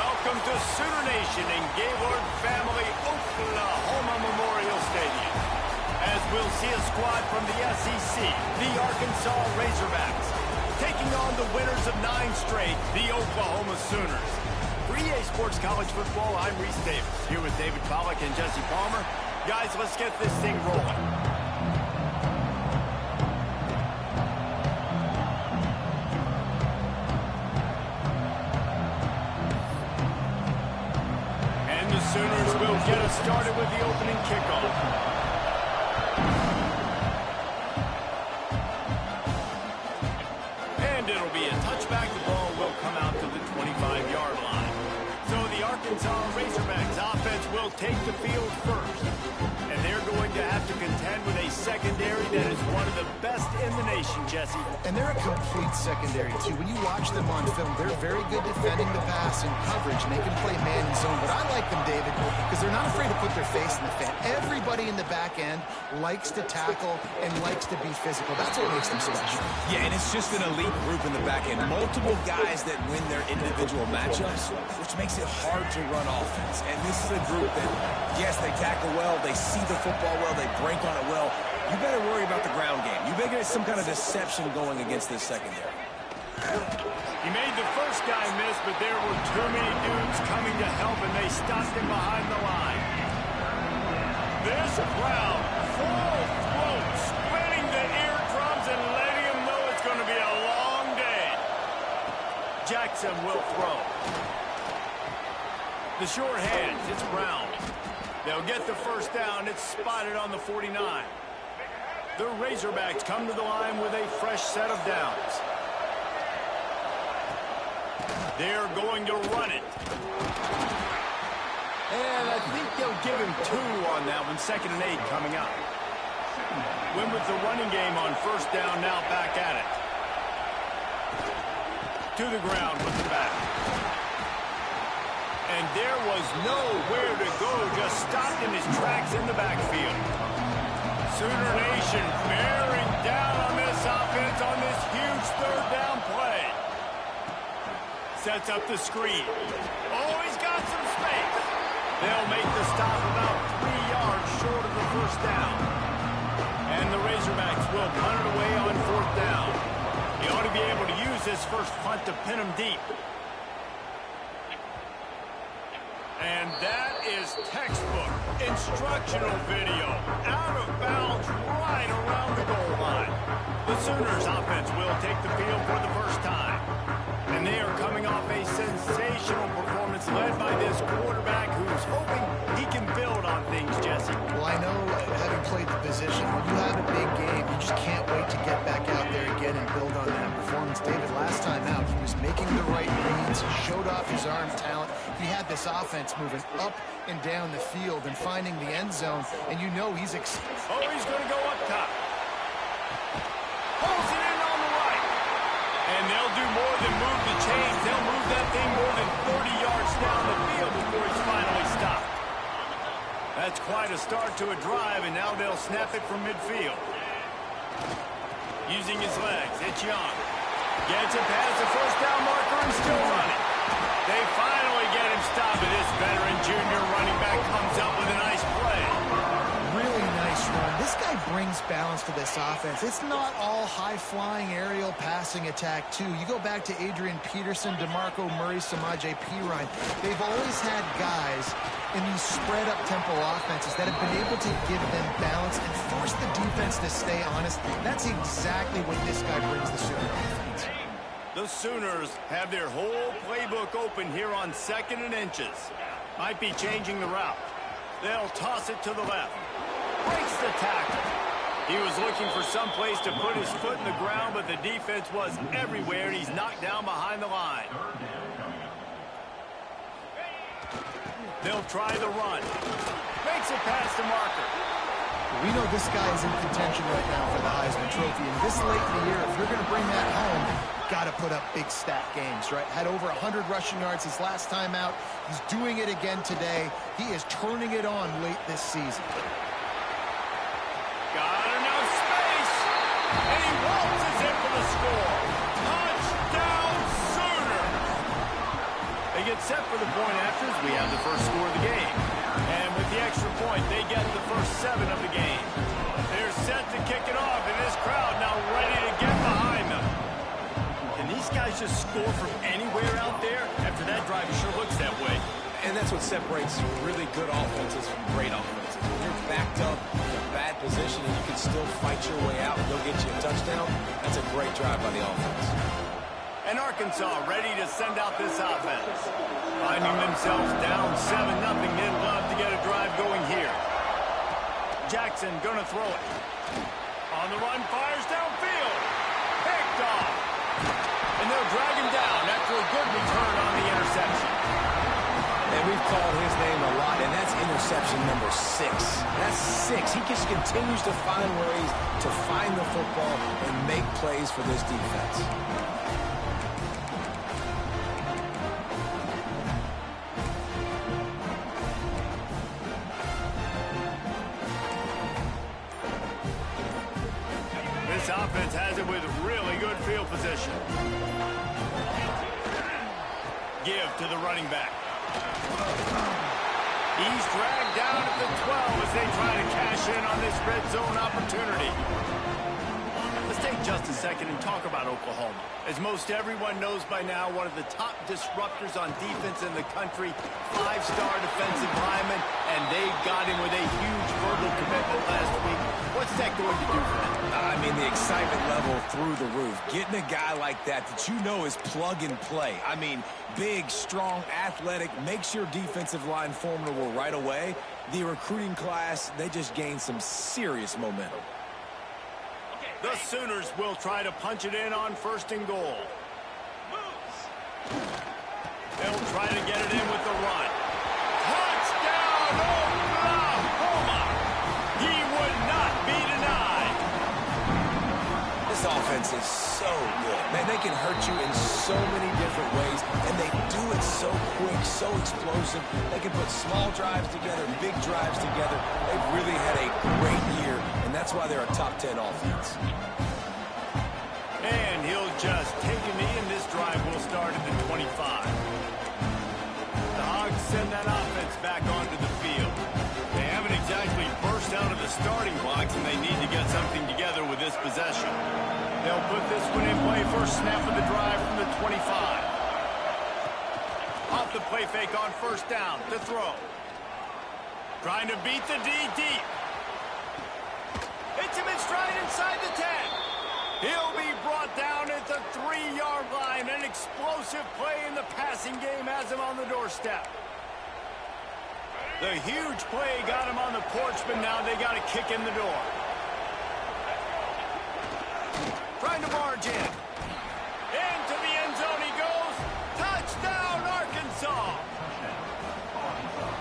Welcome to Sooner Nation in Gaylord Family Oklahoma Memorial Stadium. As we'll see a squad from the SEC, the Arkansas Razorbacks, taking on the winners of 9 straight, the Oklahoma Sooners. For EA Sports College Football, I'm Reese Davis, here with David Pollack and Jesse Palmer. Guys, let's get this thing rolling. Sooners will get us started with the opening kickoff. And it'll be a touchback. The ball will come out to the 25-yard line. So the Arkansas Razorbacks offense will take the field first. And they're going to have to contend with a secondary that is one of the best in the nation, Jesse. And they're a complete secondary, too. When you watch them on film, they're very good defending the pass and coverage, and they can play man and zone. But I like them, David, because they're not afraid to put their face in the fan. Everybody in the back end likes to tackle and likes to be physical. That's what makes them special. Yeah, and it's just an elite group in the back end. Multiple guys that win their individual matchups, which makes it hard to run offense. And this is a group that, yes, they tackle well, they see the football well, they break on it well. You better worry about the ground game. You better get some kind of deception going against this secondary. He made the first guy miss, but there were too many dudes coming to help, and they stopped him behind the line. This crowd, full throat, splitting the eardrums and letting him know it's going to be a long day. Jackson will throw. The short hands, it's Brown. They'll get the first down. It's spotted on the 49. The Razorbacks come to the line with a fresh set of downs. They're going to run it. And I think they'll give him 2 on that one. 2nd and 8 coming up. Win with the running game on first down, now back at it. To the ground with the back. And there was nowhere to go, just stopped in his tracks in the backfield. Sooner Nation bearing down on this offense on this huge 3rd down play. Sets up the screen. Oh, he's got some space. They'll make the stop about 3 yards short of the first down. And the Razorbacks will punt it away on 4th down. He ought to be able to use this first punt to pin him deep. And that is textbook instructional video. Out of bounds right around the goal line. The Sooners offense will take the field for the first time. And they are coming off a sensational performance led by this quarterback who's hoping he can build on things, Jesse. Well, I know, having played the position, when you have a big game, you just can't wait to get back out there again and build on that performance. David, last time out, he was making the right reads, showed off his arm talent. He had this offense moving up and down the field and finding the end zone, and you know he's he's going to go up top. Pulls it in on the right. And they'll do more than move the chains. They'll move that thing more than 30 yards down the field before he's finally stopped. That's quite a start to a drive, and now they'll snap it from midfield. Using his legs, it's Young. Gets it past the first down marker and still running. They finally get him stopped, and this veteran junior running back comes up with a nice play. Really nice run. This guy brings balance to this offense. It's not all high-flying aerial passing attack, too. You go back to Adrian Peterson, DeMarco Murray, Samaje Perine. They've always had guys in these spread-up tempo offenses that have been able to give them balance and force the defense to stay honest. That's exactly what this guy brings the Sooner offense. The Sooners have their whole playbook open here on 2nd and inches. Might be changing the route. They'll toss it to the left. Breaks the tackle. He was looking for some place to put his foot in the ground, but the defense was everywhere, and he's knocked down behind the line. They'll try the run. Makes it past the marker. We know this guy is in contention right now for the Heisman Trophy, and this late in the year, if you're going to bring that home, got to put up big stat games, right? Had over 100 rushing yards his last time out. He's doing it again today. He is turning it on late this season. Got enough space, and he waltzes in for the score. Touchdown, Sooner! They get get set for the point afters. We have the first score of the game. And with the extra point, they get the first 7 of the game. They're set to kick it off, and this crowd now ready to get behind them. Can these guys just score from anywhere out there? After that drive, it sure looks that way. And that's what separates really good offenses from great offenses. When you're backed up in a bad position and you can still fight your way out and go get you a touchdown, that's a great drive by the offense. And Arkansas ready to send out this offense. Finding themselves down 7-0, they'd love to get a drive going here. Jackson gonna throw it. On the run, fires downfield. Picked off. And they'll drag him down after a good return on the interception. And we've called his name a lot, and that's interception number 6. That's 6. He just continues to find ways to find the football and make plays for this defense. This offense has it with really good field position. Give to the running back. He's dragged down at the 12 as they try to cash in on this red zone opportunity. Let's take just a second and talk about Oklahoma. As most everyone knows by now, one of the top disruptors on defense in the country, 5-star defensive lineman, and they got him with a huge verbal commitment last week. What's that going to do for them? I mean, the excitement level through the roof. Getting a guy like that you know is plug and play. I mean, big, strong, athletic, makes your defensive line formidable right away. The recruiting class, they just gained some serious momentum. The Sooners will try to punch it in on 1st and goal. They'll try to get it in with the run. Touchdown, Oklahoma! He would not be denied. This offense is so good. Man, they can hurt you in so many different ways, and they do it so quick, so explosive. They can put small drives together, big drives together. They've really had a great year, and that's why they're a top 10 offense. And he'll just take a knee, and this drive will start at the 25. The Hogs send that offense back onto the field. They haven't exactly burst out of the starting blocks, and they need to get something together with this possession. They'll put this one in play, first snap of the drive from the 25. Off the play fake on 1st down to throw. Trying to beat the D deep. Hits him in stride inside the 10. He'll be brought down at the 3-yard line. An explosive play in the passing game has him on the doorstep. The huge play got him on the porch, but now they got to kick in the door. Trying to barge in. Into the end zone he goes. Touchdown, Arkansas!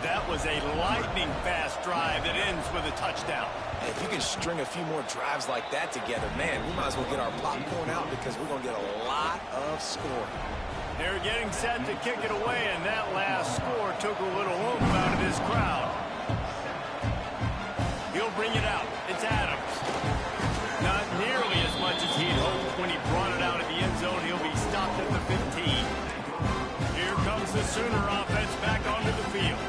That was a lightning-fast drive that ends with a touchdown. If you can string a few more drives like that together, man, we might as well get our popcorn out because we're going to get a lot of scoring. They're getting set to kick it away, and that last score took a little oomph out of this crowd. He'll bring it out. It's Adams. Not nearly as much as he'd hoped when he brought it out of the end zone. He'll be stopped at the 15. Here comes the Sooner offense back onto the field.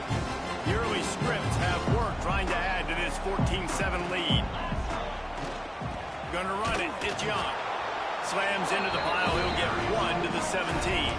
The early scripts have worked trying to add to this 14-7 lead. Gonna run it. It's Young. Slams into the pile. He'll get 1 to the 17.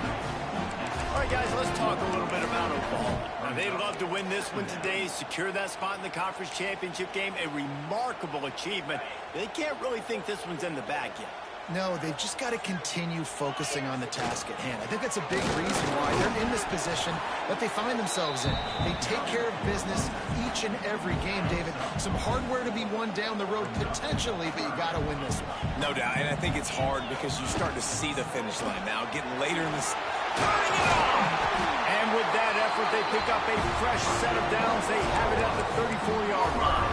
All right, guys, let's talk a little bit about Oklahoma. Now, they'd love to win this one today, secure that spot in the conference championship game. A remarkable achievement. They can't really think this one's in the bag yet. No, they've just got to continue focusing on the task at hand. I think that's a big reason why they're in this position that they find themselves in. They take care of business each and every game, David. Some hardware to be won down the road potentially, but you got to win this one. No doubt, and I think it's hard because you start to see the finish line now, getting later in this. And with that effort, they pick up a fresh set of downs. They have it at the 34-yard line.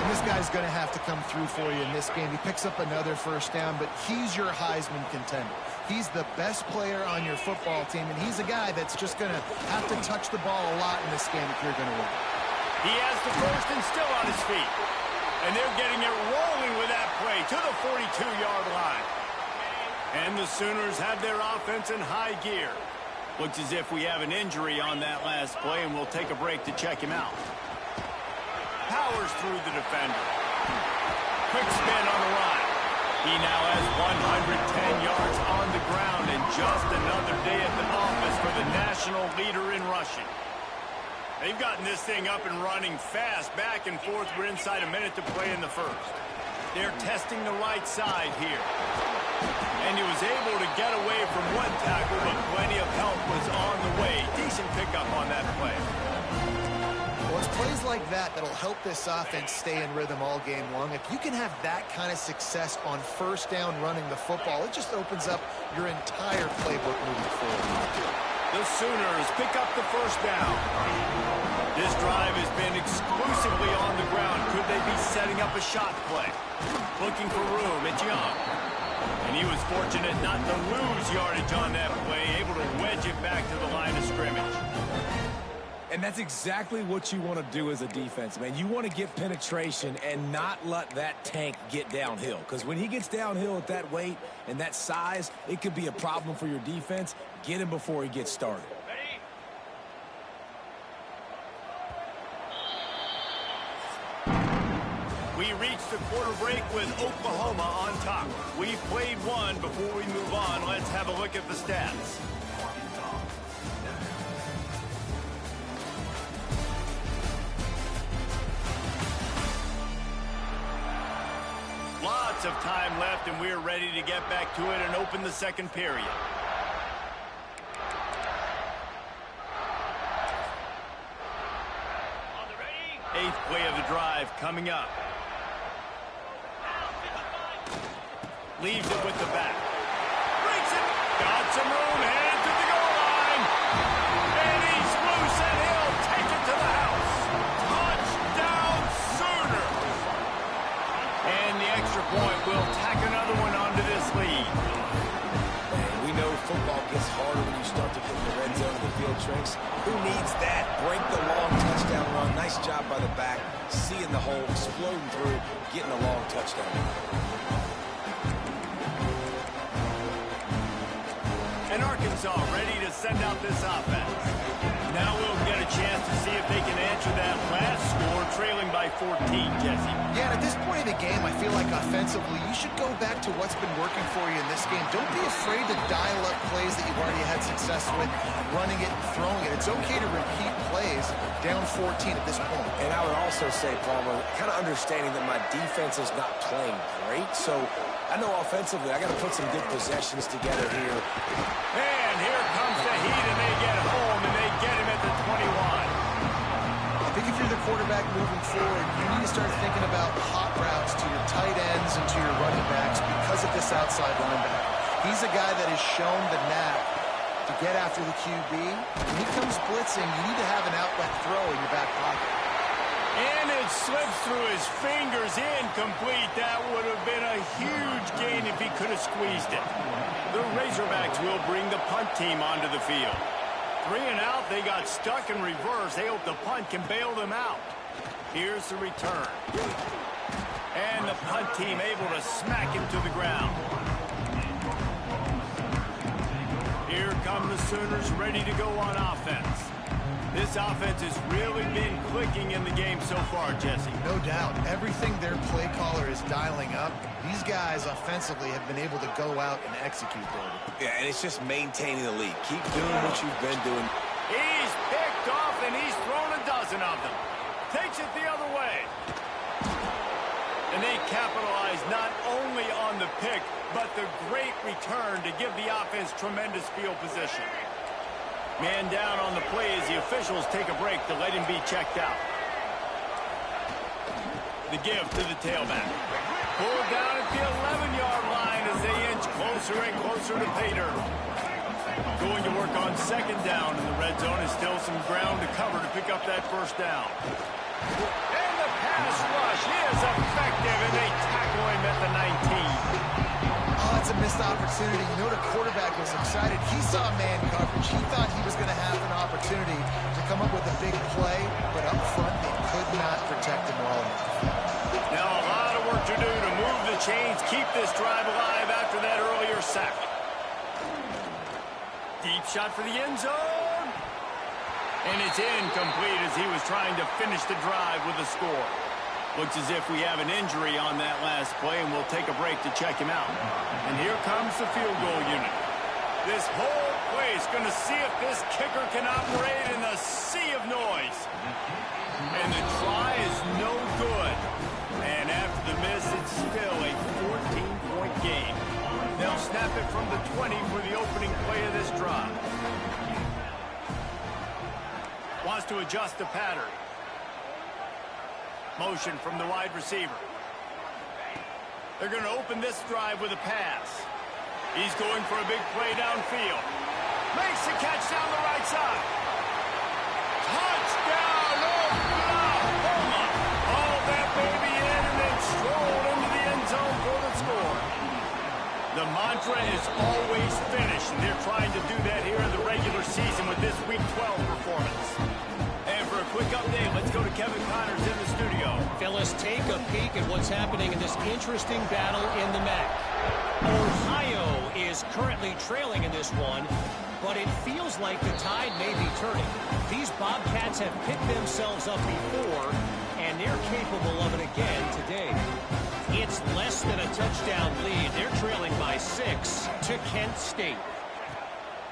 This guy's going to have to come through for you in this game. He picks up another 1st down, but he's your Heisman contender. He's the best player on your football team, and he's a guy that's just going to have to touch the ball a lot in this game if you're going to win. He has the first and still on his feet. And they're getting it rolling with that play to the 42-yard line. And the Sooners have their offense in high gear. Looks as if we have an injury on that last play, and we'll take a break to check him out. Powers through the defender. Quick spin on the run. He now has 110 yards on the ground, and just another day at the office for the national leader in rushing. They've gotten this thing up and running fast, back and forth. We're inside a minute to play in the first. They're testing the right side here. And he was able to get away from one tackle, but plenty of help was on the way. Decent pickup on that play. Well, it's plays like that that'll help this offense stay in rhythm all game long. If you can have that kind of success on first down running the football, it just opens up your entire playbook moving forward. The Sooners pick up the first down. This drive has been exclusively on the ground. Could they be setting up a shot play? Looking for room. It's Young. And he was fortunate not to lose yardage on that play, able to wedge it back to the line of scrimmage. And that's exactly what you want to do as a defense, man. You want to get penetration and not let that tank get downhill. Because when he gets downhill at that weight and that size, it could be a problem for your defense. Get him before he gets started. We reach the quarter break with Oklahoma on top. We've played one. Before we move on, let's have a look at the stats. Lots of time left, and we're ready to get back to it and open the second period. Eighth play of the drive coming up. Leaves it with the back. Breaks it. Got some room. Headed to the goal line. And he's loose, and he'll take it to the house. Touchdown, Sooners. And the extra point will tack another one onto this lead. Man, we know football gets harder when you start to get in the red zone of the field tricks. Who needs that? Break the long touchdown run. Nice job by the back. Seeing the hole, exploding through, getting a long touchdown. And Arkansas ready to send out this offense. Now we'll get a chance to see if they can answer that last score, trailing by 14, Jesse. Yeah, and at this point in the game, I feel like offensively, you should go back to what's been working for you in this game. Don't be afraid to dial up plays that you've already had success with, running it and throwing it. It's okay to repeat plays down 14 at this point. And I would also say, Palmer, kind of understanding that my defense is not playing great, so I know offensively I got to put some good possessions together here. And here comes the heat, and they get home, and they get him at the 21. I think if you're the quarterback moving forward, you need to start thinking about hot routes to your tight ends and to your running backs because of this outside linebacker. He's a guy that has shown the knack to get after the QB. When he comes blitzing, you need to have an outlet throw in your back pocket. And it slips through his fingers, incomplete. That would have been a huge gain if he could have squeezed it. The Razorbacks will bring the punt team onto the field. 3 and out, they got stuck in reverse. They hope the punt can bail them out. Here's the return. And the punt team able to smack him to the ground. Here come the Sooners ready to go on offense. This offense has really been clicking in the game so far, Jesse. No doubt. Everything their play caller is dialing up, these guys offensively have been able to go out and execute there. Yeah, and it's just maintaining the lead. Keep doing what you've been doing. He's picked off, and he's thrown a dozen of them. Takes it the other way. And they capitalize not only on the pick, but the great return to give the offense tremendous field position. Man down on the play as the officials take a break to let him be checked out. The give to the tailback. Pulled down at the 11-yard line as they inch closer and closer to pay dirt. Going to work on second down in the red zone. Is still some ground to cover to pick up that first down. And the pass rush is effective, and they tackle him at the 19. Oh, that's a missed opportunity. You know, the quarterback was excited. He saw man coverage. He thought he was going to have an opportunity to come up with a big play, but up front, they could not protect him well enough. Now a lot of work to do to move the chains, keep this drive alive after that earlier sack. Deep shot for the end zone. And it's incomplete as he was trying to finish the drive with a score. Looks as if we have an injury on that last play, and we'll take a break to check him out. And here comes the field goal unit. This whole place going to see if this kicker can operate in the sea of noise. And the try is no good. And after the miss, it's still a 14-point game. They'll snap it from the 20 for the opening play of this drive. Wants to adjust the pattern. Motion from the wide receiver. They're going to open this drive with a pass. He's going for a big play downfield. Makes the catch down the right side. Touchdown, Oklahoma! All that baby in and then strolled into the end zone for the score. The mantra is always finish, and they're trying to do that here in the regular season with this Week 12 performance. And for a quick update, let's go to Kevin Connors in the studio. Phyllis, take a peek at what's happening in this interesting battle in the MAC. Ohio is currently trailing in this one, but it feels like the tide may be turning. These Bobcats have picked themselves up before, and they're capable of it again today. It's less than a touchdown lead. They're trailing by 6 to Kent State.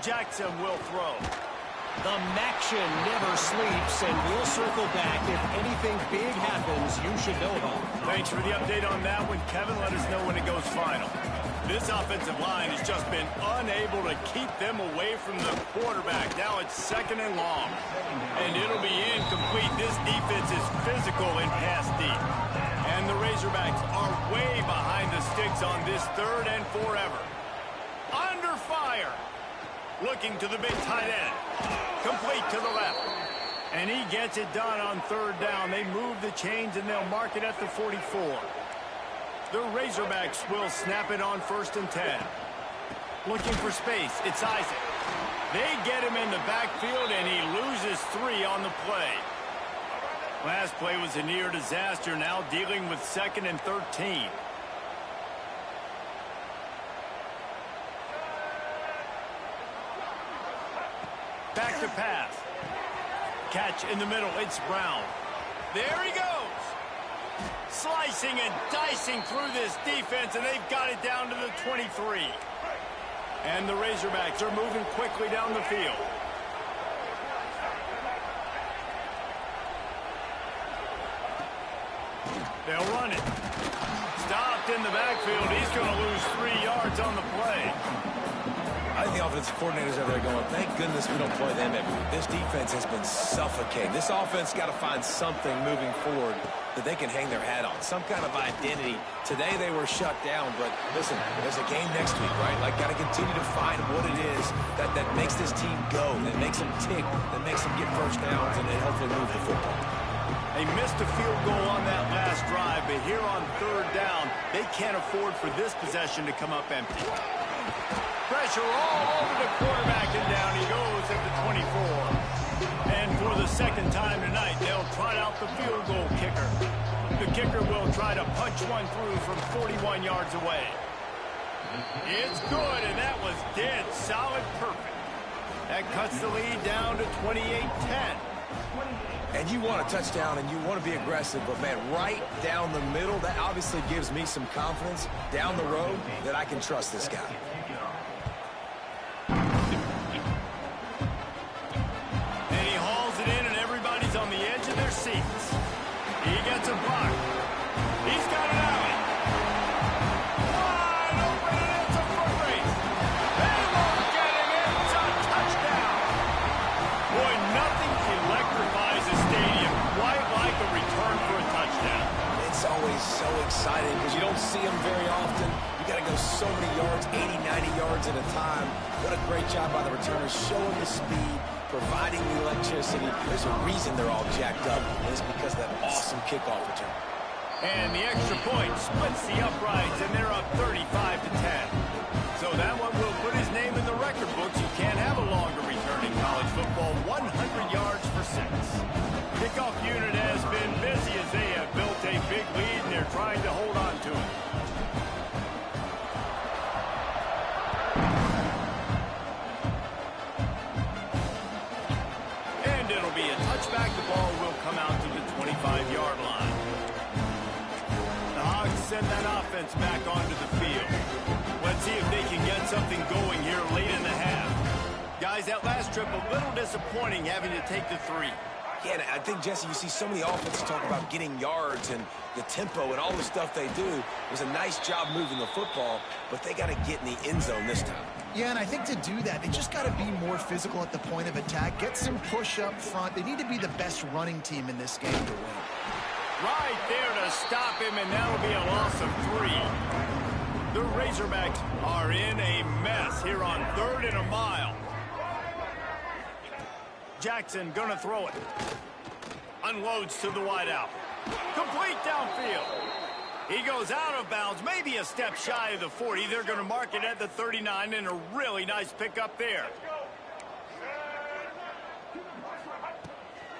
Jackson will throw. The Maction never sleeps, and we'll circle back if anything big happens you should know about. Thanks for the update on that one, Kevin. Let us know when it goes final. This offensive line has just been unable to keep them away from the quarterback. Now it's 2nd and long. And it'll be incomplete. This defense is physical and pass deep. And the Razorbacks are way behind the sticks on this 3rd and forever. Under fire. Looking to the big tight end. Complete to the left. And he gets it done on 3rd down. They move the chains and they'll mark it at the 44. The Razorbacks will snap it on 1st and 10. Looking for space. It's Isaac. They get him in the backfield and he loses 3 on the play. Last play was a near disaster. Now dealing with 2nd and 13. Back to pass. Catch in the middle. It's Brown. There he goes. Slicing and dicing through this defense, and they've got it down to the 23. And the Razorbacks are moving quickly down the field. They'll run it. Stopped in the backfield. He's going to lose 3 yards on the play. I think the offensive coordinators over there going, thank goodness we don't play them every week. This defense has been suffocating. This offense got to find something moving forward that they can hang their hat on, some kind of identity. Today they were shut down, but listen, there's a game next week, right? Like, got to continue to find what it is that makes this team go, that makes them tick, that makes them get first downs, and then hopefully move the football. They missed a field goal on that last drive, but here on 3rd down, they can't afford for this possession to come up empty. Pressure all over the quarterback, and down he goes at the 24. And for the 2nd time tonight, they'll trot out the field goal kicker. The kicker will try to punch one through from 41 yards away. It's good, and that was dead solid perfect. That cuts the lead down to 28-10. And you want a touchdown and you want to be aggressive, but man, right down the middle, that obviously gives me some confidence down the road that I can trust this guy. And he hauls it in, and everybody's on the edge of their seats. He gets a block. He's got an alley. Wide open, and it's a foot race. They won't get him. It's a touchdown. Boy, nothing electrifies a stadium quite like a return for a touchdown. It's always so exciting because you don't see them very often. You got to go so many yards, 80, 90 yards at a time. What a great job by the returners, showing the speed, providing the electricity. There's a reason they're all jacked up, and it's because of that awesome kickoff return. And the extra point splits the uprights, and they're up 35-10. So that one will put his name in the record books. You can't have a longer return in college football. 100 yards for 6. Kickoff unit has been busy as they have built a big lead, and they're trying to hold on to it. send that offense back onto the field. Let's see if they can get something going here late in the half. Guys, that last trip, a little disappointing having to take the 3. Yeah, I think, Jesse, you see so many offenses talk about getting yards and the tempo and all the stuff they do. It was a nice job moving the football, but they got to get in the end zone this time. Yeah, and I think to do that, they just got to be more physical at the point of attack, get some push up front. They need to be the best running team in this game to win. Right there to stop him, and that'll be a loss of 3. The Razorbacks are in a mess here on 3rd and a mile. Jackson gonna throw it. Unloads to the wideout. Complete downfield. He goes out of bounds, maybe a step shy of the 40. They're gonna mark it at the 39, and a really nice pickup there.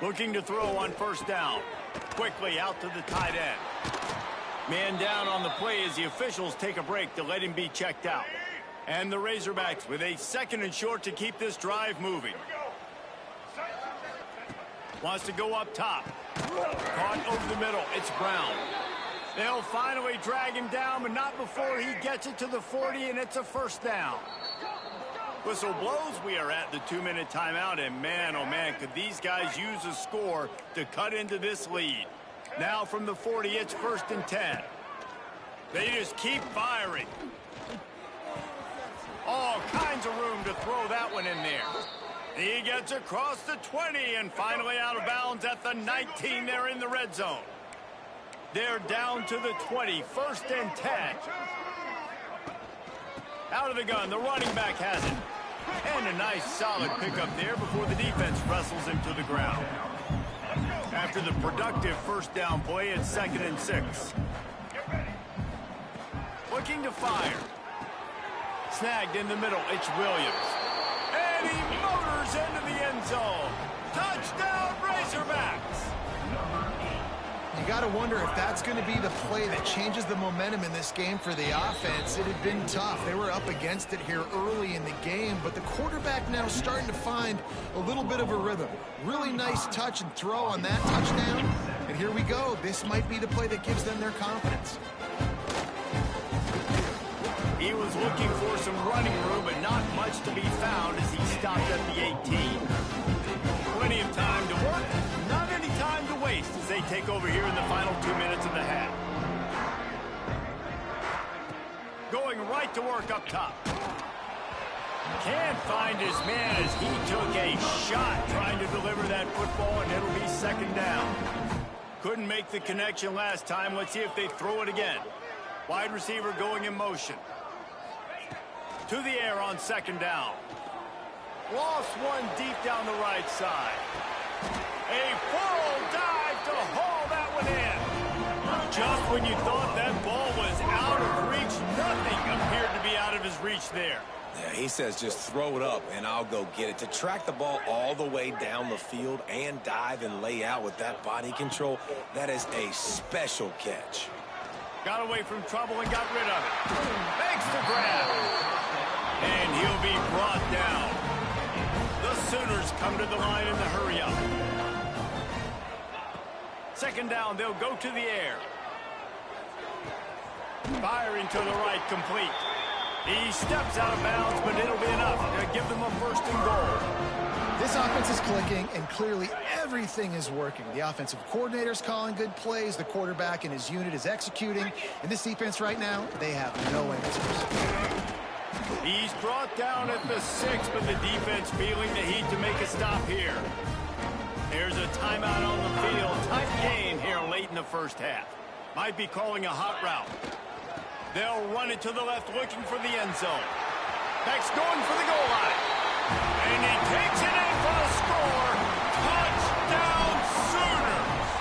Looking to throw on 1st down. Quickly out to the tight end. Man down on the play as the officials take a break to let him be checked out. And the Razorbacks with a 2nd and short to keep this drive moving. Wants to go up top. Caught over the middle. It's Brown. They'll finally drag him down, but not before he gets it to the 40, and it's a 1st down. Whistle blows. We are at the 2-minute timeout, and man, oh man, could these guys use a score to cut into this lead. Now from the 40, it's 1st and 10. They just keep firing. All kinds of room to throw that one in there. He gets across the 20 and finally out of bounds at the 19. They're in the red zone. They're down to the 20, 1st and 10. Out of the gun, the running back has it. And a nice solid pickup there before the defense wrestles him to the ground. After the productive 1st down play, it's 2nd and 6. Looking to fire. Snagged in the middle, it's Williams. And he motors into the end zone. Touchdown, Razorbacks! You got to wonder if that's going to be the play that changes the momentum in this game for the offense. It had been tough. They were up against it here early in the game, but the quarterback now starting to find a little bit of a rhythm. Really nice touch and throw on that touchdown. And here we go. This might be the play that gives them their confidence. He was looking for some running room, but not much to be found as he stopped at the 18. Plenty of time to work, not any time to waste as they take over here in the final 2 minutes of the half. Going right to work up top. Can't find his man as he took a shot trying to deliver that football, and it'll be 2nd down. Couldn't make the connection last time. Let's see if they throw it again. Wide receiver going in motion. To the air on 2nd down. Lost one deep down the right side. A full dive to haul that one in. Just when you thought that ball was out of reach, nothing appeared to be out of his reach there. Yeah, he says just throw it up and I'll go get it. To track the ball all the way down the field and dive and lay out with that body control, that is a special catch. Got away from trouble and got rid of it. Makes the grab. And he'll be brought down. The Sooners come to the line in the hurry-up. 2nd down, they'll go to the air. Firing to the right, complete. He steps out of bounds, but it'll be enough to give them a 1st and goal. This offense is clicking, and clearly everything is working. The offensive coordinator's calling good plays. The quarterback and his unit is executing. And this defense right now, they have no answers. He's brought down at the 6, but the defense feeling the heat to make a stop here. There's a timeout on the field. Tight game here late in the 1st half. Might be calling a hot route. They'll run it to the left, looking for the end zone. Beck's going for the goal line. And he takes it in for a score. Touchdown, Sooners!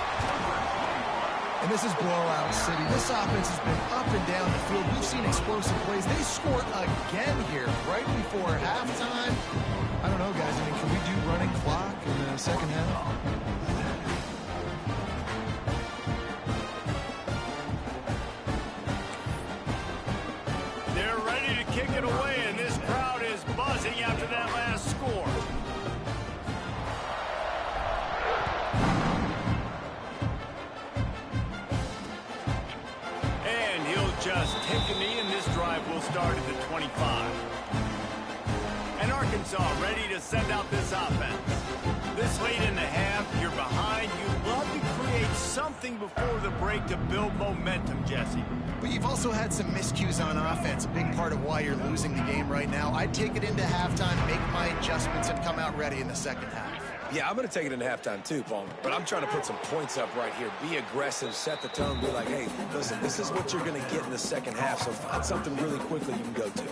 And this is blowout city. This offense has been up and down the field. We've seen explosive plays. They score again here right before halftime. I don't know, guys. I mean, can we do running clock in the 2nd half? They're ready to kick it away, and this crowd is buzzing after that last score. And just take a knee, and this drive will start at the 25. And Arkansas ready to send out this offense. This late in the half, you're behind. You love to create something before the break to build momentum, Jesse. But you've also had some miscues on offense, a big part of why you're losing the game right now. I'd take it into halftime, make my adjustments, and come out ready in the second half. Yeah, I'm going to take it into halftime too, Paul. But I'm trying to put some points up right here. Be aggressive, set the tone, be like, hey, listen, this is what you're going to get in the second half, so find something really quickly you can go to.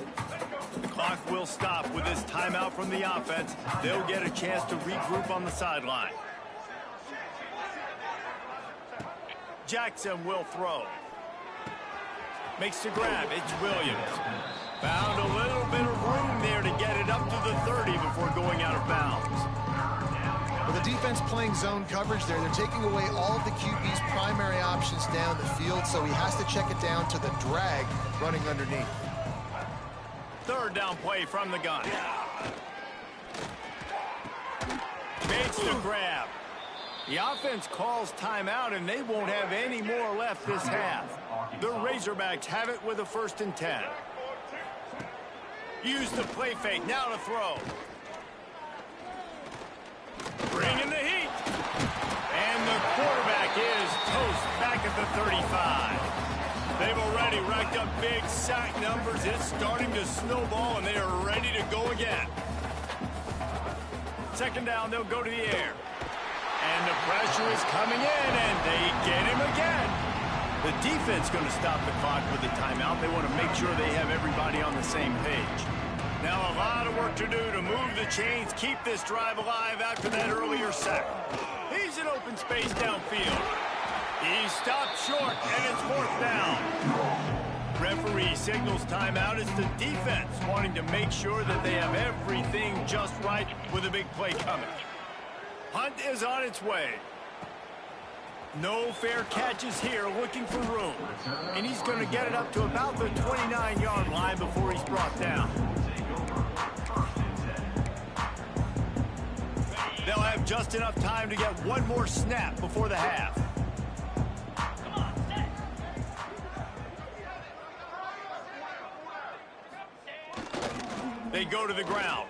The clock will stop with this timeout from the offense. They'll get a chance to regroup on the sideline. Jackson will throw. Makes the grab. It's Williams. Found a little bit of room there to get it up to the 30 before going out of bounds. Well, the defense playing zone coverage there. They're taking away all of the QB's primary options down the field, so he has to check it down to the drag running underneath. Third down play from the gun. Makes the grab. The offense calls timeout, and they won't have any more left this half. The Razorbacks have it with a 1st and 10. Use the play fake. Now to throw. Bringing the heat. And the quarterback is toast back at the 35. They've already racked up big sack numbers. It's starting to snowball, and they are ready to go again. Second down, they'll go to the air. And the pressure is coming in, and they get him again. The defense going to stop the clock with a timeout. They want to make sure they have everybody on the same page. Now a lot of work to do to move the chains, keep this drive alive after that earlier sack. He's in open space downfield. He stopped short, and it's 4th down. Referee signals timeout. It's the defense wanting to make sure that they have everything just right with a big play coming. Hunt is on its way. No fair catches here, looking for room. And he's going to get it up to about the 29-yard line before he's brought down. They'll have just enough time to get one more snap before the half. They go to the ground.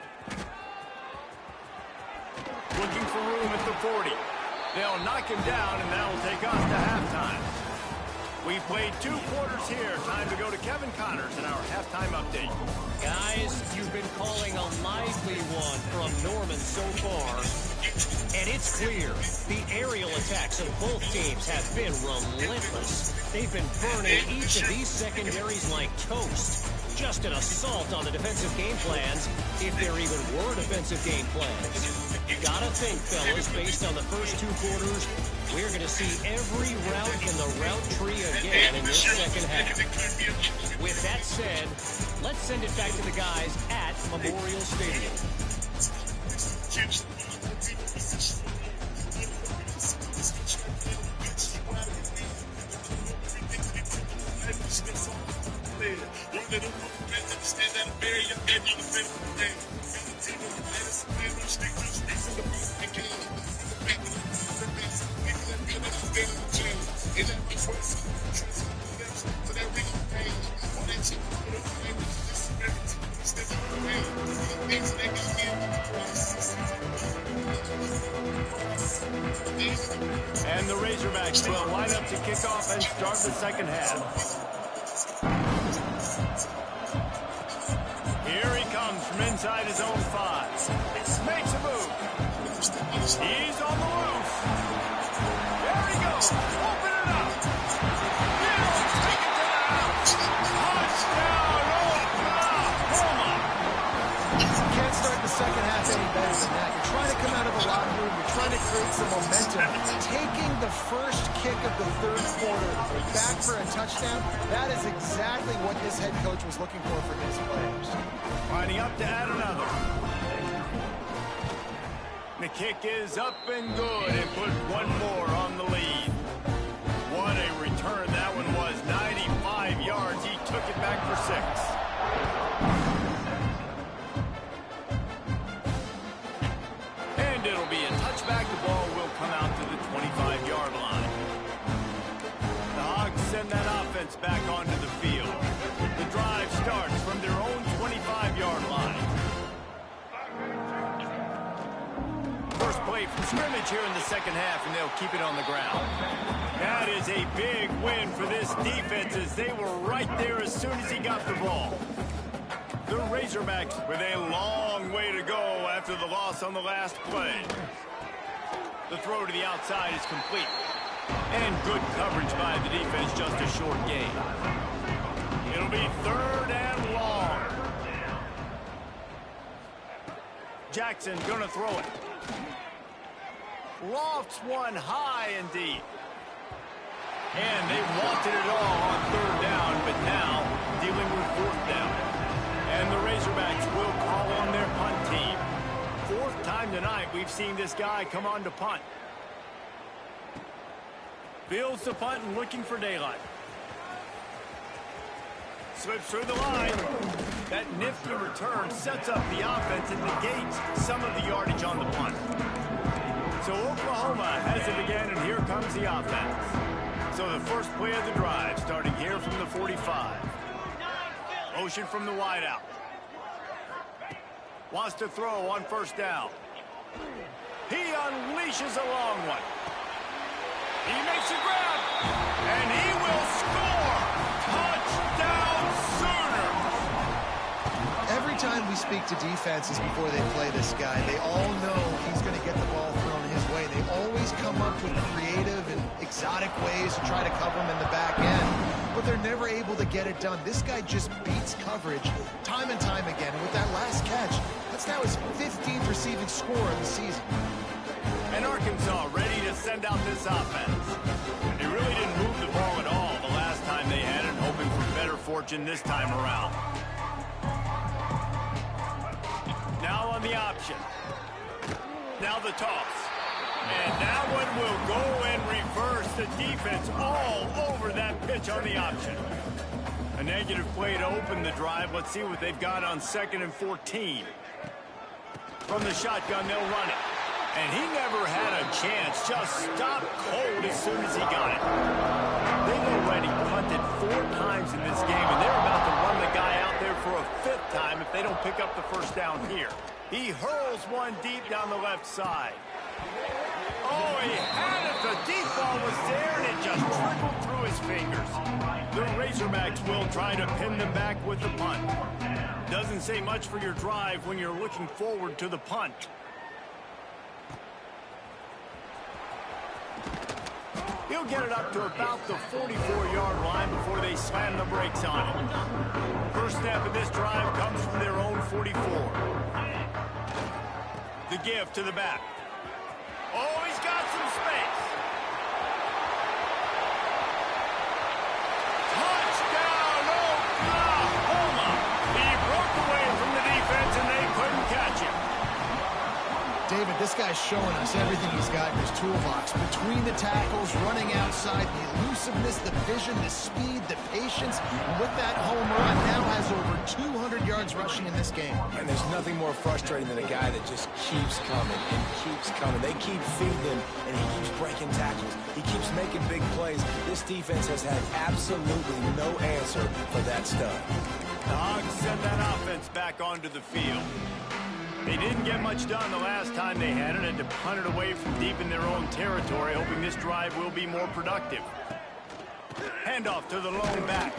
Looking for room at the 40. They'll knock him down, and that will take us to halftime. We've played 2 quarters here. Time to go to Kevin Connors in our halftime update. Guys, you've been calling a lively one from Norman so far. And it's clear, the aerial attacks of both teams have been relentless. They've been burning each of these secondaries like toast. Just an assault on the defensive game plans, if there even were defensive game plans. Gotta think, fellas, based on the first 2 quarters, we're going to see every route in the route tree again in this second half. With that said, let's send it back to the guys at Memorial Stadium. And the Razorbacks will line up to kick off and start the second half. Here he comes from inside his own 5. Makes a move. He's on the loose. There he goes. Open it up. He'll take it to the house. Touchdown, Oklahoma. Can't start the second half any better than that. You're trying to come out of the locker room. You're trying to create some momentum. Taking the first kick of the 3rd quarter back for a touchdown, that is exactly what this head coach was looking for from his players. Lining up to add another. The kick is up and good, and put one more on the lead. What a return that one was. 95 yards. He took it back for 6. And it'll be a touchback. The ball will come out to the 25-yard line. The Hogs send that offense back onto the field. The drive starts from their own 25-yard line. First play from scrimmage here in the second half, and they'll keep it on the ground. That is a big win for this defense, as they were right there as soon as he got the ball. The Razorbacks with a long way to go after the loss on the last play. The throw to the outside is complete. And good coverage by the defense, just a short gain. It'll be 3rd and long. Jackson gonna throw it. Lofts one high and deep. And they wanted it all on 3rd down, but now dealing with 4th down. And the Razorbacks will call on their punt team. 4th time tonight we've seen this guy come on to punt. Fields the punt and looking for daylight. Slips through the line. That nifty return sets up the offense and negates some of the yardage on the punt. So Oklahoma has it again, and here comes the offense. So the first play of the drive, starting here from the 45. Motion from the wideout. Wants to throw on 1st down. He unleashes a long one. He makes a grab, and he will score. Touchdown Sooners. Every time we speak to defenses before they play this guy, they all know he's going to get the ball thrown his way. They always come up with creative and exotic ways to try to cover him in the back end, but they're never able to get it done. This guy just beats coverage time and time again. And with that last catch, that's now his 15th receiving score of the season. And Arkansas ready to send out this offense. They really didn't move the ball at all the last time they had it, hoping for better fortune this time around. Now on the option. Now the toss. And that one will go and reverse the defense all over that pitch on the option. A negative play to open the drive. Let's see what they've got on 2nd and 14. From the shotgun, they'll run it. And he never had a chance. Just stopped cold as soon as he got it. They've already punted 4 times in this game, and they're about to run the guy out there for a 5th time if they don't pick up the 1st down here. He hurls one deep down the left side. Oh, he had it. The deep ball was there, and it just trickled through his fingers. The Razorbacks will try to pin them back with the punt. Doesn't say much for your drive when you're looking forward to the punt. He'll get it up to about the 44-yard line before they slam the brakes on him. First snap of this drive comes from their own 44. The give to the back. Oh, he's got some space. Touchdown, Oklahoma! He broke away from the defense and they couldn't catch him. David, this guy's showing us everything he's got in his toolbox. Between the tackles, running outside, the elusiveness, the vision, the speed, the patience. And with that home run, now has over 200 yards rushing in this game. And there's nothing more frustrating than a guy that just keeps coming and keeps coming. They keep feeding him, and he keeps breaking tackles. He keeps making big plays. This defense has had absolutely no answer for that stud. The Hogs send that offense back onto the field. They didn't get much done the last time they had it, and to punt it away from deep in their own territory, hoping this drive will be more productive. Handoff to the lone back.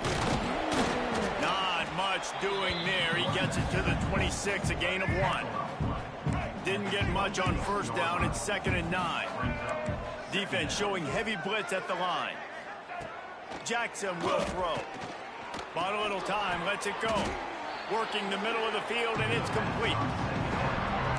Not much doing there. He gets it to the 26, a gain of 1. Didn't get much on 1st down. It's 2nd and 9. Defense showing heavy blitz at the line. Jackson will throw. Bought a little time, lets it go. Working the middle of the field, and it's complete.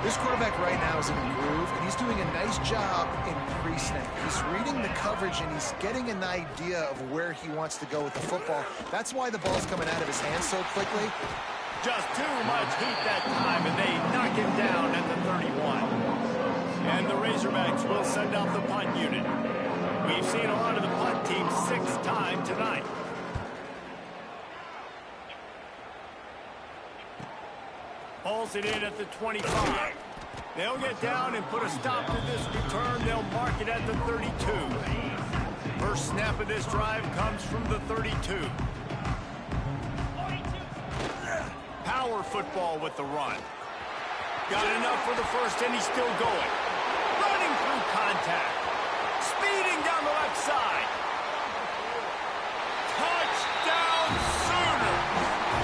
This quarterback right now is in a groove, and he's doing a nice job in pre-snap. He's reading the coverage, and he's getting an idea of where he wants to go with the football. That's why the ball's coming out of his hands so quickly. Just too much heat that time, and they knock him down at the 31. And the Razorbacks will send out the punt unit. We've seen a lot of the punt team 6 times tonight. Pulls it in at the 25. They'll get down and put a stop to this return. They'll mark it at the 32. First snap of this drive comes from the 32. Power football with the run. Got enough for the first, and he's still going. Running through contact. Speeding down the left side. Touchdown Sooners!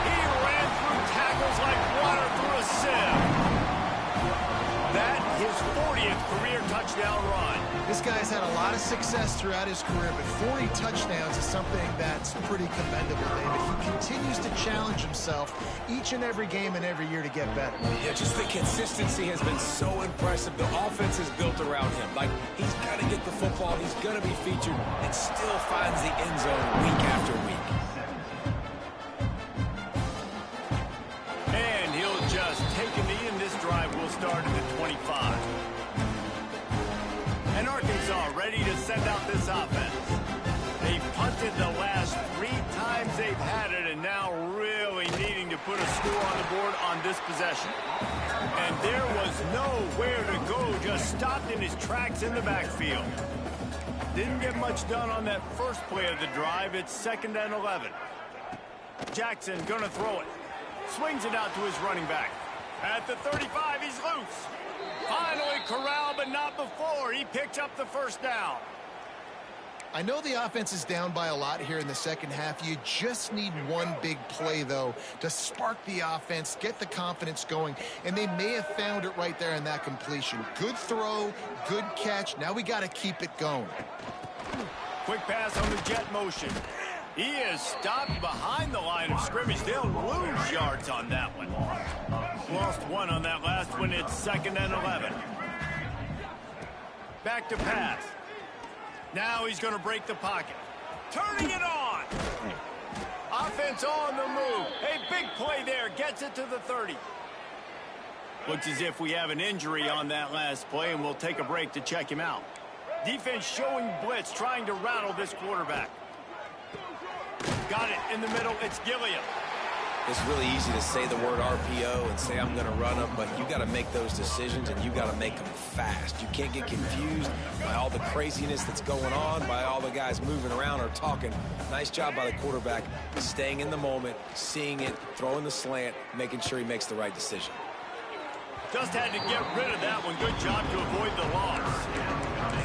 He ran through tackles like water through a sieve. That his 40th career touchdown run. This guy's had a lot of success throughout his career, but 40 touchdowns is something that's pretty commendable, David. He continues to challenge himself each and every game and every year to get better. Yeah, just the consistency has been so impressive. The offense is built around him. Like, he's got to get the football, he's going to be featured, and still finds the end zone week after week. And he'll just take a knee, and this drive will start at the 25. And Arkansas ready to send out this offense. They've punted the last 3 times they've had it, and now really needing to put a score on the board on this possession. And there was nowhere to go, just stopped in his tracks in the backfield. Didn't get much done on that first play of the drive. It's 2nd and 11. Jackson gonna throw it. Swings it out to his running back. At the 35, he's loose. Finally corralled, but not before. He picked up the first down. I know the offense is down by a lot here in the second half. You just need one big play, though, to spark the offense, get the confidence going, and they may have found it right there in that completion. Good throw, good catch. Now we got to keep it going. Quick pass on the jet motion. He is stopped behind the line of scrimmage. They'll lose yards on that one. Lost one on that last one. It's 2nd and 11. Back to pass. Now he's going to break the pocket. Turning it on. Offense on the move. A big play there. Gets it to the 30. Looks as if we have an injury on that last play, and we'll take a break to check him out. Defense showing blitz, trying to rattle this quarterback. Got it in the middle. It's Gilliam. It's really easy to say the word RPO and say I'm going to run them, but you got to make those decisions, and you got to make them fast. You can't get confused by all the craziness that's going on, by all the guys moving around or talking. Nice job by the quarterback, staying in the moment, seeing it, throwing the slant, making sure he makes the right decision. Just had to get rid of that one. Good job to avoid the loss.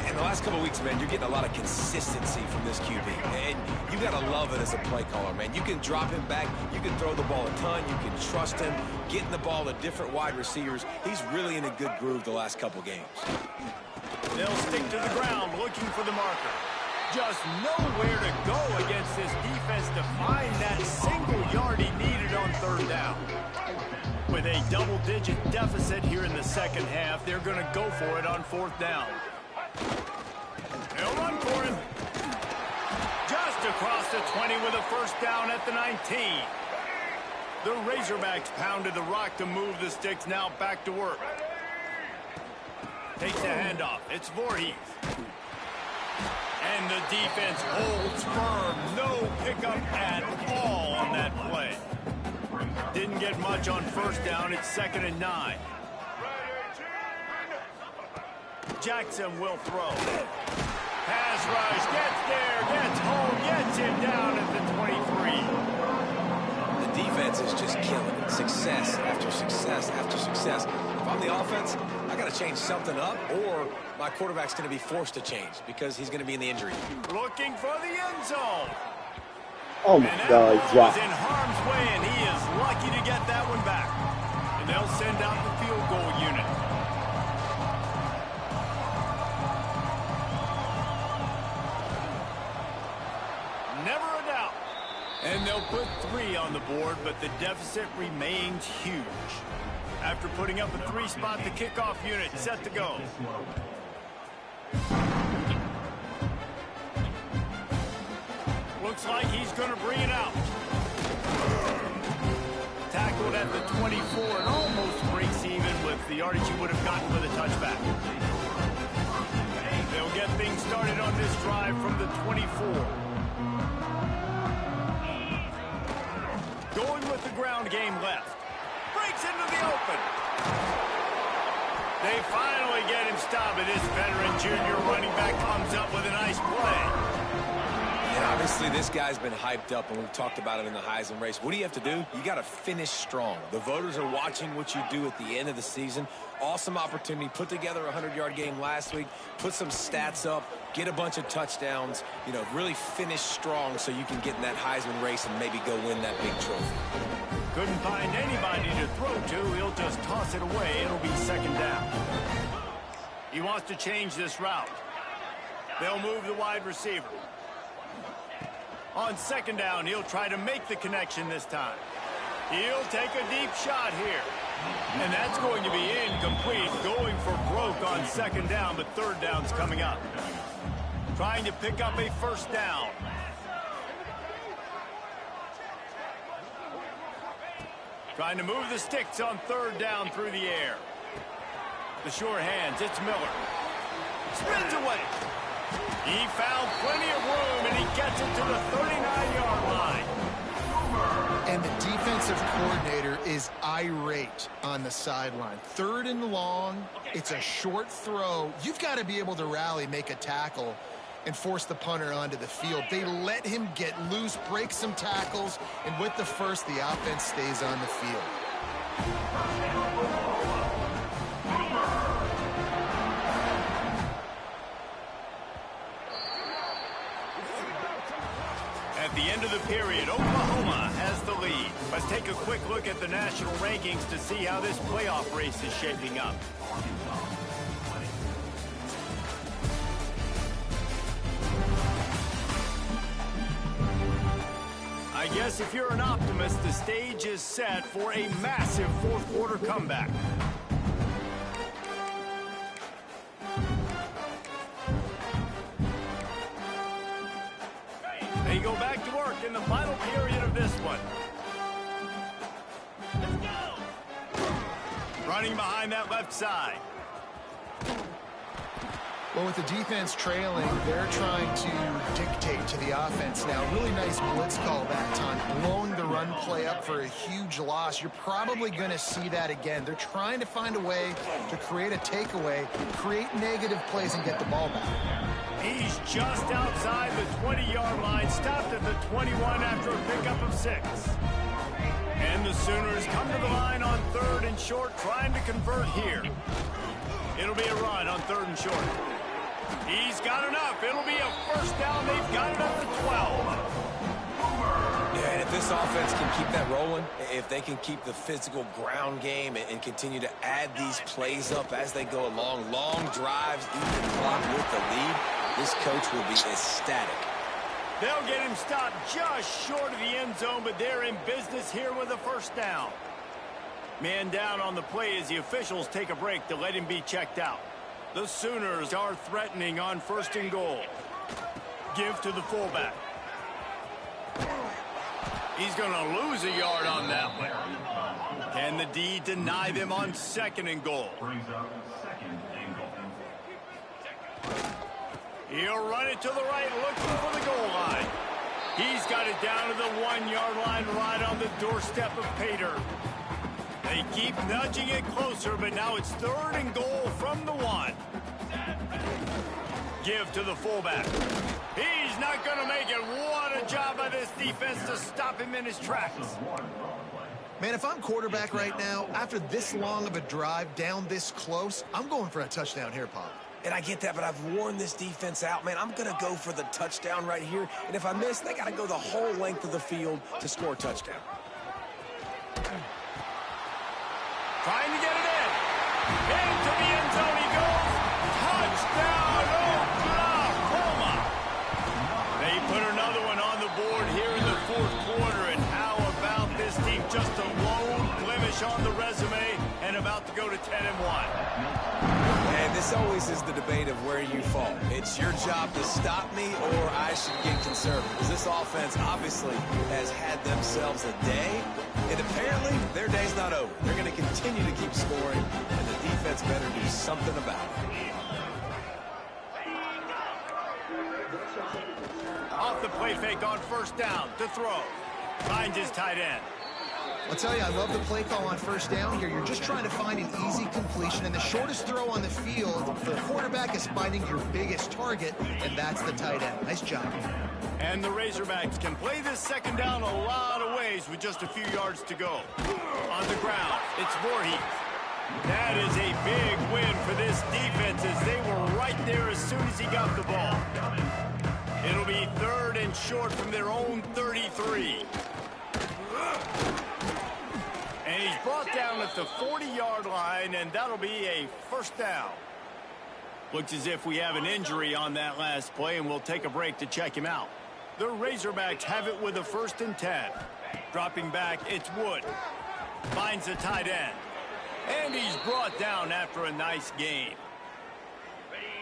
In the last couple of weeks, man, you're getting a lot of consistency from this QB. And you got to love it as a play caller, man. You can drop him back. You can throw the ball a ton. You can trust him, getting the ball to different wide receivers. He's really in a good groove the last couple games. They'll stick to the ground looking for the marker. Just nowhere to go against this defense to find that single yard he needed on 3rd down. With a double-digit deficit here in the second half, they're going to go for it on 4th down. They'll run for him. Just across the 20 with a first down at the 19. The Razorbacks pounded the rock to move the sticks, now back to work. Takes the handoff. It's Voorhees. And the defense holds firm. No pickup at all on that play. Didn't get much on 1st down. It's 2nd and 9. Jackson will throw. Pass rush. Gets there. Gets home. Gets him down at the 23. The defense is just killing it. Success after success after success. If I'm the offense, I got to change something up, or my quarterback's going to be forced to change because he's going to be in the injury. Looking for the end zone. Oh my God, was in harm's way, and he is lucky to get that one back. And they'll send out the field goal unit. Never a doubt. And they'll put 3 on the board, but the deficit remains huge. After putting up a 3-spot, the kickoff unit set to go. Looks like he's going to bring it out. Tackled at the 24 and almost breaks even with the yardage he would have gotten with a touchback. They'll get things started on this drive from the 24. Going with the ground game left. Breaks into the open. They finally get him stopped, and this veteran junior running back comes up with a nice play. Yeah, I Obviously, this guy's been hyped up, and we've talked about it in the Heisman race. What do you have to do? You got to finish strong. The voters are watching what you do at the end of the season. Awesome opportunity. Put together a 100-yard game last week. Put some stats up. Get a bunch of touchdowns. You know, really finish strong so you can get in that Heisman race and maybe go win that big trophy. Couldn't find anybody to throw to. He'll just toss it away. It'll be second down. He wants to change this route. They'll move the wide receiver. On second down, he'll try to make the connection this time. He'll take a deep shot here. And that's going to be incomplete. Going for broke on second down, but third down's coming up. Trying to pick up a first down. Trying to move the sticks on third down through the air. The sure hands, it's Miller. Spins away. He found plenty of room, and he gets it to the 39-yard line. And the defensive coordinator is irate on the sideline. Third and long, it's a short throw. You've got to be able to rally, make a tackle, and force the punter onto the field. They let him get loose, break some tackles, and with the first, the offense stays on the field. At the end of the period, Oklahoma has the lead. Let's take a quick look at the national rankings to see how this playoff race is shaping up. I guess if you're an optimist, the stage is set for a massive fourth-quarter comeback. They go back to work in the final period of this one. Let's go! Running behind that left side. Well, with the defense trailing, they're trying to dictate to the offense now. Really nice blitz call that time, blowing the run play up for a huge loss. You're probably going to see that again. They're trying to find a way to create a takeaway, create negative plays, and get the ball back. He's just outside the 20-yard line, stopped at the 21 after a pickup of 6. And the Sooners come to the line on third and short, trying to convert here. It'll be a run on third and short. He's got enough. It'll be a first down. They've got it up to 12. Yeah, and if this offense can keep that rolling, if they can keep the physical ground game and continue to add these plays up as they go along, long drives, even clock with the lead, this coach will be ecstatic. They'll get him stopped just short of the end zone, but they're in business here with a first down. Man down on the play as the officials take a break to let him be checked out. The Sooners are threatening on first and goal. Give to the fullback. He's going to lose a yard on that one. Can the D deny them on second and goal? He'll run it to the right, looking for the goal line. He's got it down to the 1-yard line, right on the doorstep of Pater. They keep nudging it closer, but now it's third and goal from the 1. Give to the fullback. He's not going to make it. What a job by this defense to stop him in his tracks. Man, if I'm quarterback right now, after this long of a drive down this close, I'm going for a touchdown here, Pop. And I get that, but I've worn this defense out, man. I'm going to go for the touchdown right here. And if I miss, they got to go the whole length of the field to score a touchdown. Trying to get it in. Into the end zone he goes. Touchdown, Oklahoma. They put another one on the board here in the fourth quarter. And how about this team? Just a lone blemish on the resume and about to go to 10-1. And this always is the debate of where you fall. It's your job to stop me or I should get conservative. Because this offense obviously has had themselves a day. And apparently, their day's not over. They're going to continue to keep scoring, and the defense better do something about it. Off the play fake on first down to throw. Finds his tight end. I'll tell you, I love the play call on first down here. You're just trying to find an easy completion, and the shortest throw on the field for the quarterback is finding your biggest target, and that's the tight end. Nice job. And the Razorbacks can play this second down a lot of ways with just a few yards to go. On the ground, it's Voorhees. That is a big win for this defense as they were right there as soon as he got the ball. It'll be 3rd and short from their own 33. And he's brought down at the 40-yard line, and that'll be a first down. Looks as if we have an injury on that last play, and we'll take a break to check him out. The Razorbacks have it with a 1st and 10. Dropping back, it's Wood. Finds the tight end. And he's brought down after a nice gain.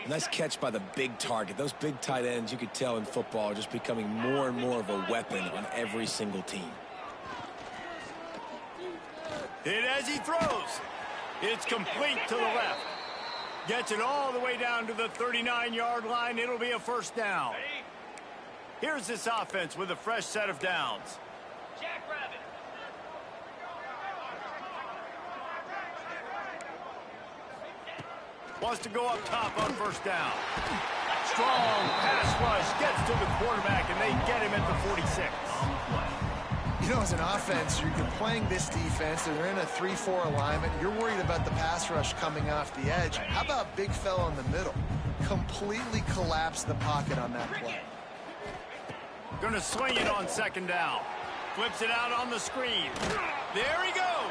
Nice catch by the big target. Those big tight ends, you could tell in football, are just becoming more and more of a weapon on every single team. Hit as he throws. It's complete to the left. Gets it all the way down to the 39-yard line. It'll be a first down. Here's this offense with a fresh set of downs. Wants to go up top on first down. Strong pass rush gets to the quarterback, and they get him at the 46. You know, as an offense, you're playing this defense, and they're in a 3-4 alignment. You're worried about the pass rush coming off the edge. How about big fella in the middle? Completely collapsed the pocket on that play. Gonna swing it on second down. Flips it out on the screen. There he goes.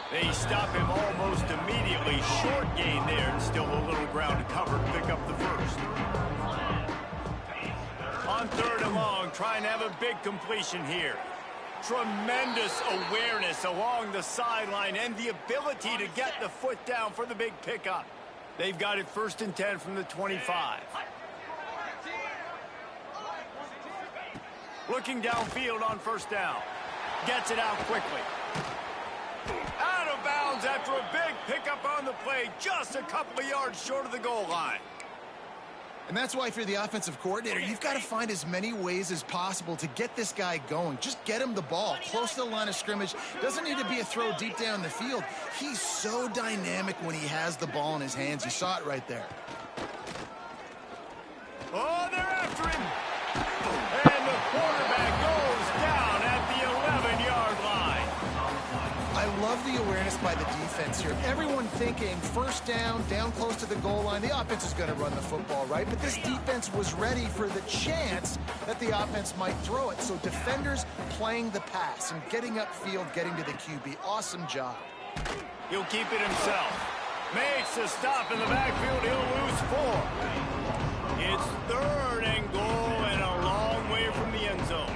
They stop him almost immediately. Short gain there, and still a little ground to cover to pick up the first. On 3rd and long, trying to have a big completion here. Tremendous awareness along the sideline and the ability to get the foot down for the big pickup. They've got it 1st and 10 from the 25. Looking downfield on first down. Gets it out quickly. Out of bounds after a big pickup on the play, just a couple of yards short of the goal line. And that's why if you're the offensive coordinator, you've got to find as many ways as possible to get this guy going. Just get him the ball close to the line of scrimmage. Doesn't need to be a throw deep down the field. He's so dynamic when he has the ball in his hands. You saw it right there. Oh, they're after him. And the quarterback goes down at the 11-yard line. I love the awareness by the defense here. Everyone thinking first down close to the goal line. The offense is going to run the football, right? But this defense was ready for the chance that the offense might throw it. So defenders playing the pass and getting upfield, getting to the QB. Awesome job. He'll keep it himself. Makes a stop in the backfield. He'll lose 4. It's 3rd and goal and a long way from the end zone.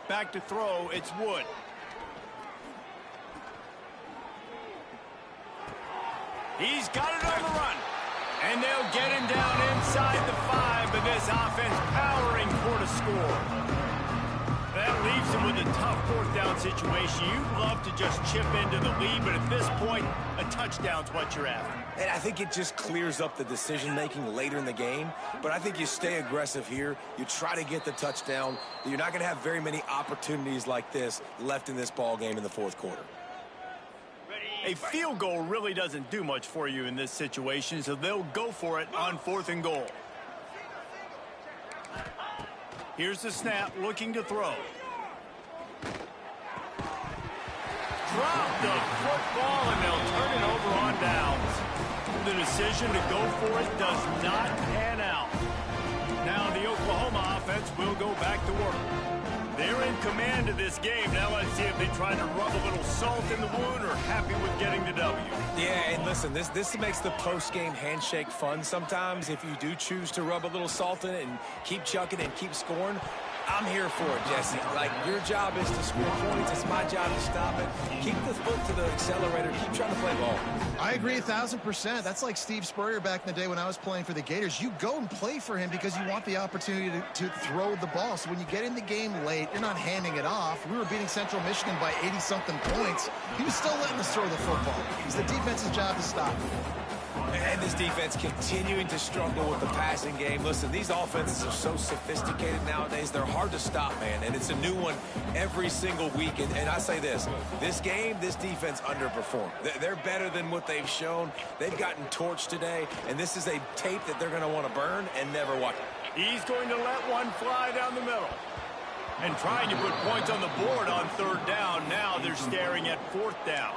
Back to throw, it's Wood. He's got it on the run. And they'll get him down inside the 5, but this offense powering for the score. That leaves him with a tough 4th down situation. You'd love to just chip into the lead, but at this point, a touchdown's what you're after. And I think it just clears up the decision-making later in the game. But I think you stay aggressive here. You try to get the touchdown. You're not going to have very many opportunities like this left in this ball game in the 4th quarter. A field goal really doesn't do much for you in this situation, so they'll go for it on 4th and goal. Here's the snap, looking to throw. Drop the football, and they'll turn it over on downs. The decision to go for it does not pan out. Now the Oklahoma offense will go back to work. They're in command of this game. Now let's see if they try to rub a little salt in the wound or happy with getting the W. Yeah, and listen, this makes the post-game handshake fun sometimes. If you do choose to rub a little salt in it and keep chucking and keep scoring, I'm here for it, Jesse. Like, your job is to score points. It's my job to stop it. Keep the foot to the accelerator. Keep trying to play ball. I agree 1,000%. That's like Steve Spurrier back in the day when I was playing for the Gators. You go and play for him because you want the opportunity to throw the ball. So when you get in the game late, you're not handing it off. We were beating Central Michigan by 80-something points. He was still letting us throw the football. It's the defense's job to stop it. And this defense continuing to struggle with the passing game. Listen, these offenses are so sophisticated nowadays. They're hard to stop, man. And it's a new one every single week. And I say this game, this defense underperformed. They're better than what they've shown. They've gotten torched today. And this is a tape that they're going to want to burn and never watch. He's going to let one fly down the middle. And trying to put points on the board on third down. Now they're staring at fourth down.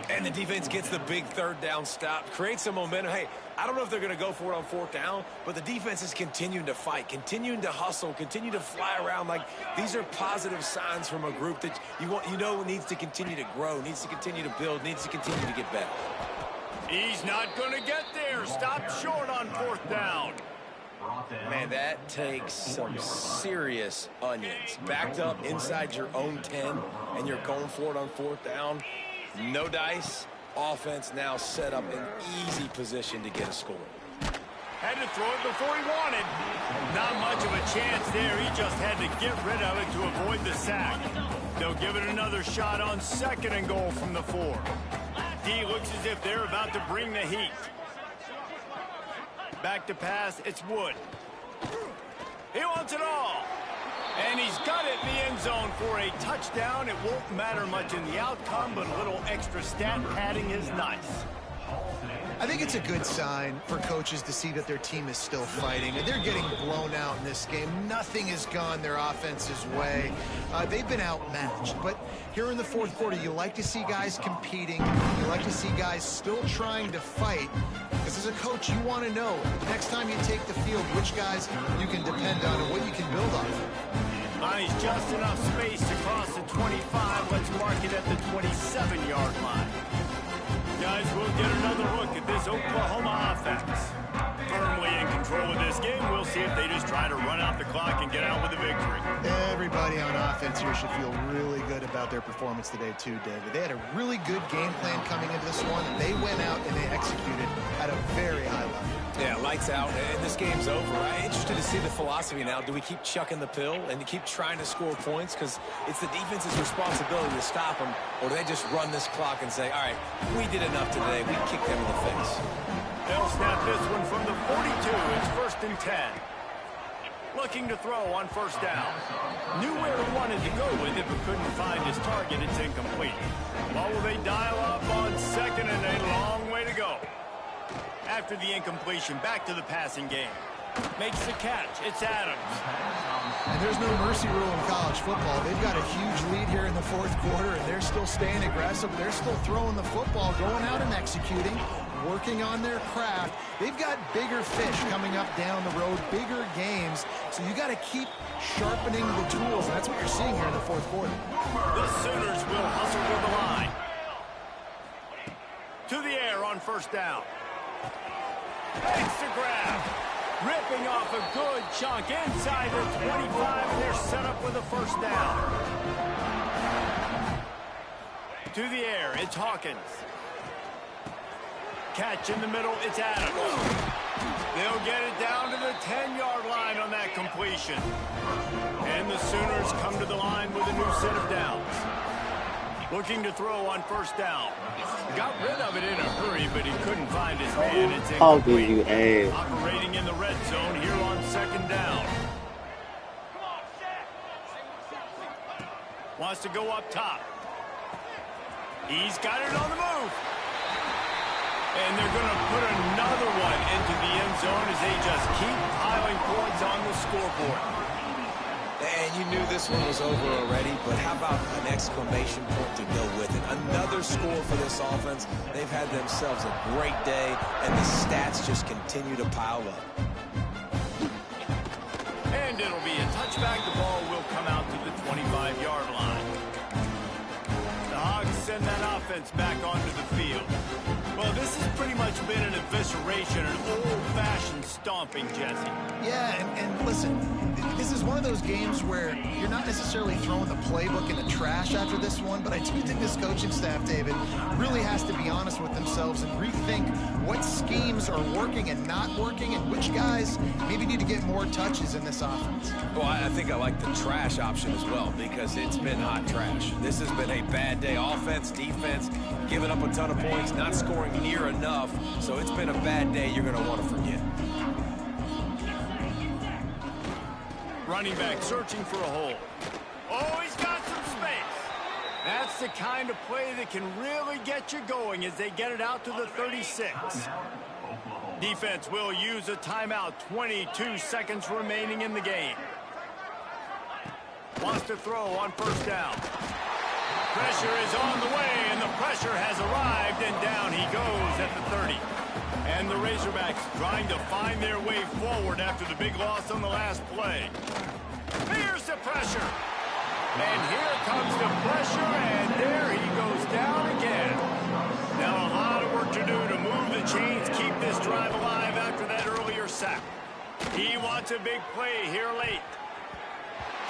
And the defense gets the big third down stop, creates some momentum. Hey, I don't know if they're going to go for it on fourth down, but the defense is continuing to fight, continuing to hustle, continue to fly around. Like, these are positive signs from a group that you know needs to continue to grow, needs to continue to build, needs to continue to get better. He's not going to get there. Stopped short on fourth down. Man, that takes some serious onions. Backed up inside your own 10, and you're going for it on fourth down. No dice. Offense now set up in easy position to get a score. Had to throw it before he wanted. Not much of a chance there. He just had to get rid of it to avoid the sack. They'll give it another shot on second and goal from the 4. D looks as if they're about to bring the heat. Back to pass, it's Wood. He wants it all. And he's got it in the end zone for a touchdown. It won't matter much in the outcome, but a little extra stat padding is nice. I think it's a good sign for coaches to see that their team is still fighting. And they're getting blown out in this game. Nothing has gone their offense's way. They've been outmatched. But here in the fourth quarter, you like to see guys competing. You like to see guys still trying to fight. Because as a coach, you want to know next time you take the field which guys you can depend on and what you can build on. Nice, just enough space to cross the 25. Let's mark it at the 27-yard line. Guys, we'll get another look at this Oklahoma offense. Firmly in control of this game. We'll see if they just try to run out the clock and get out with a victory. Everybody on offense here should feel really good about their performance today too, David. They had a really good game plan coming into this one, and they went out and they executed at a very high level. Yeah, lights out, and this game's over. I'm interested to see the philosophy now. Do we keep chucking the pill and keep trying to score points? Because it's the defense's responsibility to stop them, or do they just run this clock and say, all right, we did enough today. We kicked them in the face. They'll snap this one from the 42. It's first and 10. Looking to throw on first down. Knew where he wanted to go with it, but couldn't find his target. It's incomplete. Well, will they dial up on second, and a long way to go. After the incompletion, back to the passing game. Makes the catch. It's Adams. And there's no mercy rule in college football. They've got a huge lead here in the fourth quarter, and they're still staying aggressive. They're still throwing the football, going out and executing, working on their craft. They've got bigger fish coming up down the road, bigger games. So you got to keep sharpening the tools. And that's what you're seeing here in the fourth quarter. The Sooners will hustle to the line. To the air on first down. Makes the grab. Ripping off a good chunk inside the 25, and they're set up with a first down. To the air, it's Hawkins. Catch in the middle, it's Adams. They'll get it down to the 10-yard line on that completion. And the Sooners come to the line with a new set of downs. Looking to throw on first down. Got rid of it in a hurry, but he couldn't find his man. It's incomplete. Operating in the red zone here on second down. Wants to go up top. He's got it on the move. And they're going to put another one into the end zone as they just keep piling points on the scoreboard. And you knew this one was over already, but how about an exclamation point to go with it? Another score for this offense. They've had themselves a great day, and the stats just continue to pile up. And it'll be a touchback. The ball will come out to the 25-yard line. The Hogs send that offense back onto the field. Well, this has pretty much been an evisceration, an old-fashioned stomping, Jesse. Yeah, and listen, This is one of those games where you're not necessarily throwing the playbook in the trash after this one, but I do think this coaching staff, David, really has to be honest with themselves and rethink what schemes are working and not working and which guys maybe need to get more touches in this offense. Well, I think I like the trash option as well because it's been hot trash. This has been a bad day. Offense, defense, giving up a ton of points, not scoring near enough. So it's been a bad day you're going to want to forget. Running back searching for a hole. Oh, he's got some space. That's the kind of play that can really get you going as they get it out to the 36. Defense will use a timeout. 22 seconds remaining in the game. Wants to throw on first down. Pressure is on the way, and the pressure has arrived, and down he goes at the 30. And the Razorbacks trying to find their way forward after the big loss on the last play. Here's the pressure. And here comes the pressure, and there he goes down again. Now a lot of work to do to move the chains, keep this drive alive after that earlier sack. He wants a big play here late.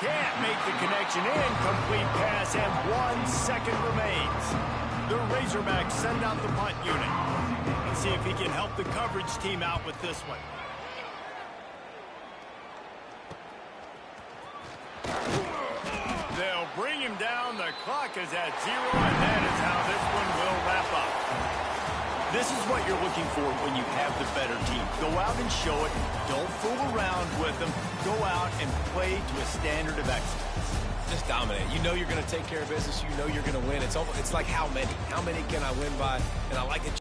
Can't make the connection. Incomplete pass, and 1 second remains. The Razorbacks send out the punt unit. Let's see if he can help the coverage team out with this one. They'll bring him down. The clock is at 0, and that is how this one will wrap up. This is what you're looking for when you have the better team. Go out and show it. Don't fool around with them. Go out and play to a standard of excellence. Just dominate. You know you're going to take care of business. You know you're going to win. It's like how many? How many can I win by? And I like that